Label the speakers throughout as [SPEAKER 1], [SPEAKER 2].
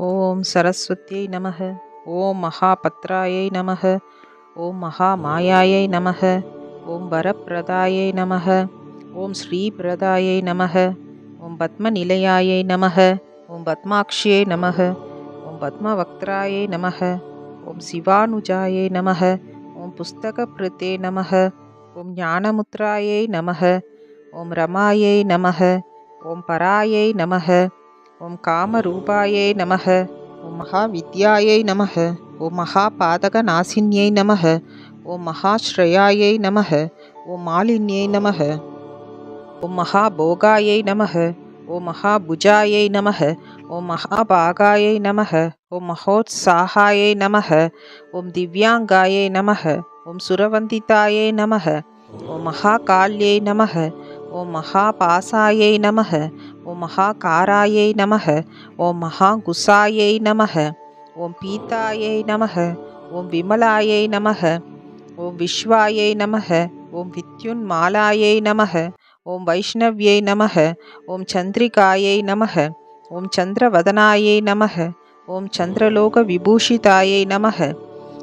[SPEAKER 1] ஓம் சரஸ்வத்யை நமः. ஓம் மகாபத்ராயை நமः. ஓம் மகாமாயாயை நமः. ஓம் வரப்பிரதாயை நமः. ஓம் ஸ்ரீபிரதாயை நமः. ஓம் பத்மநிலையாயை நமः. ஓம் பத்மாக்ஷ்யை நமः. ஓம் பத்மவக்த்ராயை நமः. ஓம் சிவானுஜாயை நமः. ஓம் புஸ்தகப்ருதே நமः. ஓம் ஞானமுத்ராயை நமः. ஓம் ரமாயை நமः. ஓம் பராயை நமः. ஓம் காமரூபாயை நமः. ஓம் மகாவித்யாயை நமः. ஓம் மகாபாதகநாசின்யை நமः. ஓம் மகாஸ்ரயாயை நமः. ஓம் மாலின்யை நமः. ஓம் மகாபோகாயை நமः. ஓம் மகாபுஜாயை நமः. ஓம் மகாபாகாயை நமः. ஓம் மகோத்சாகாயை நமः. ஓம் திவ்யாங்காயை நமः. ஓம் சுரவந்திதாயை நமः. ஓம் மகாகால்யை நமः. ஓம் மகாபாசாயை நமः. ஓம் மகாகாராயை நமः. ஓம் மகாகுசாயை நமः. ஓம் பீதாயை நமः. ஓம் விமலாயை நமः. ஓம் விஸ்வாயை நமः. ஓம் வித்யுன்மாலாயை நமः. ஓம் வைஷ்ணவ்யை நமः. ஓம் சந்திரிகாயை நமः. ஓம் சந்திரவதனாயை நமः. ஓம் சந்திரலோக விபூஷிதாயை நமः.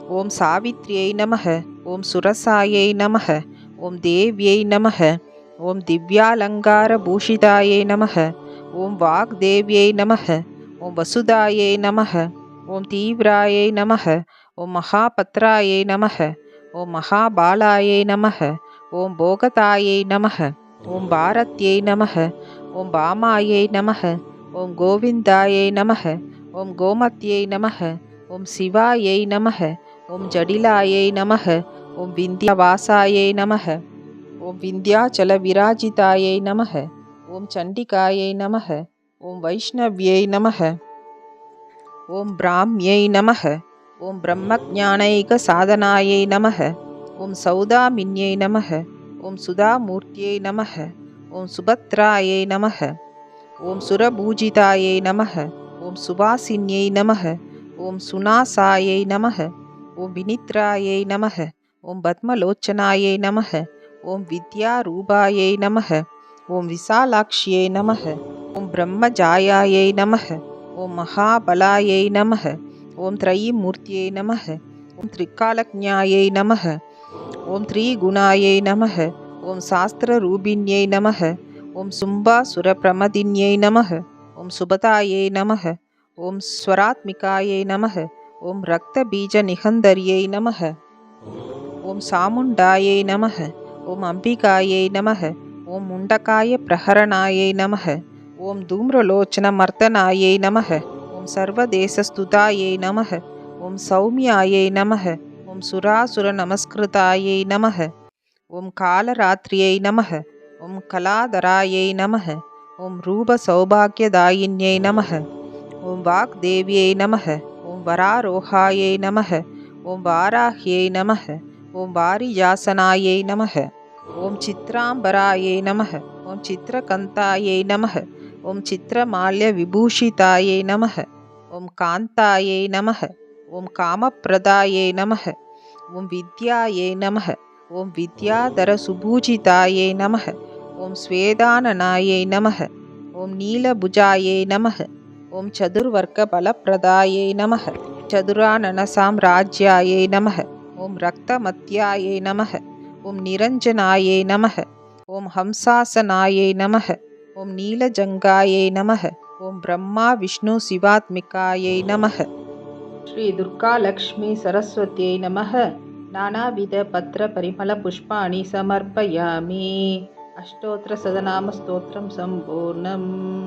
[SPEAKER 1] ஓம் சாவித்ரியை நமः. ஓம் சுரசாயை நமः. ஓம் தேவ்யை நமः. ஓம் திவ்யாலங்காரபூஷிதாயை நமः. ஓம் வாக்தேவ்யை நமः. ஓம் வசுதாயை நமः. ஓம் தீவ்ராயை நமः. ஓம் மகாபத்ராயை நமः. ஓம் மகாபாலாயை நமः. ஓம் போகதாயை நமः. ஓம் பாரத்யை நமः. ஓம் பாமாயை நமः. ஓம் கோவிந்தாயை நமः. ஓம் கோமத்யை நமः. ஓம் சிவாயை நமः. ஓம் ஜடிலாயை நமः. ஓம் விந்தியவாசாயை நமः. ஓம் விந்தியாச்சல விராஜிதாயை நமः. ஓம் சண்டிகாயை நமः. ஓம் வைஷ்ணவ்யை நமः. ஓம் பிராம்யை நமः. ஓம் பிரம்மஜானைக சாதனாயை நமः. ஓம் சௌதாமின்யை நமः. ஓம் சுதாமூர்த்தியை நமः. ஓம் சுபத்ராயை நமः. ஓம் சுரபூஜிதாயை நமः. ஓம் சுபாசின்யை நமः. ஓம் சுனாசாயை நமः. ஓம் வினித்ராயை நமः. ஓம் பத்மலோச்சனாயை நமः. ஓம் வித்யாரூபாயை நமः. ஓம் விசாலாக்ஷ்யை நமः. ஓம் பிரம்மஜாயாயை நமः. ஓம் மகாபலாயை நமः. ஓம் த்ரயீமூர்த்தியை நமः. ஓம் திரிகாலஜ்ஞாயை நமः. ஓம் த்ரிகுணாயை நமः. ஓம் சாஸ்திரரூபிண்யை நமः. ஓம் சும்பாசுரபிரமதின்யை நமः. ஓம் சுபதாயை நமः. ஓம் ஸ்வராத்மிகாயை நமः. ஓம் ரக்தபீஜநிகந்தர்யை நமः. ஓம் சாமுண்டாயை நமः. ஓம் அம்பிகாயை நமः. ஓம் முண்டகாய பிரஹரணாயை நமः. ஓம் தூம்ரலோச்சனமர்தனாயை நமः. ஓம் சர்வதேசஸ்துதாயை நமः. ஓம் சௌமியாயை நமः. ஓம் சுராசுரநமஸ்கிருதாயை நமः. ஓம் காலராத்ரியை நமः. ஓம் கலாதராயை நமः. ஓம் ரூபசௌபாகியதாயின்யை நமः. ஓம் வாக்தேவியை நமः. ஓம் வராரோகாயை நமः. ஓம் வாராஹ்யை நமः. ஓம் வாரிஜாசனாயை நமः. ஓம் சித்ராம்பராயை நமः. ஓம் சித்ரகந்தாயை நமः. ஓம் சித்ரமால்ய விபூஷிதாயை நமः. ஓம் காந்தாயை நமः. ஓம் காமப்ரதாயை நமः. ஓம் வித்யாயை நமः. ஓம் வித்யாதர சுபூஜிதாயை நமः. ஓம் ஸ்வேதானனாயை நமः. ஓம் நீலபுஜாயை நமः. ஓம் சதுர்வர்க்க பலப்பிரதாயை நமः. சதுரானனசாம்ராஜ்யாயை நமः. ஓம் ரக்தமத்யாயை நமः. ஓம் நிரஞ்சனாயை நமः. ஓம் ஹம்சாசனாயை நமः. ஓம் நீலஜங்காயை நமः. ஓம் பிரம்மா விஷ்ணு சிவாத்மிகாயை நமः. ஸ்ரீ துர்கா லக்ஷ்மி சரஸ்வத்யை நமः. நானாவித பத்ர பரிமள புஷ்பாணி சமர்ப்பயாமி. அஷ்டோத்திர சதநாம ஸ்தோத்திரம் சம்பூர்ணம்.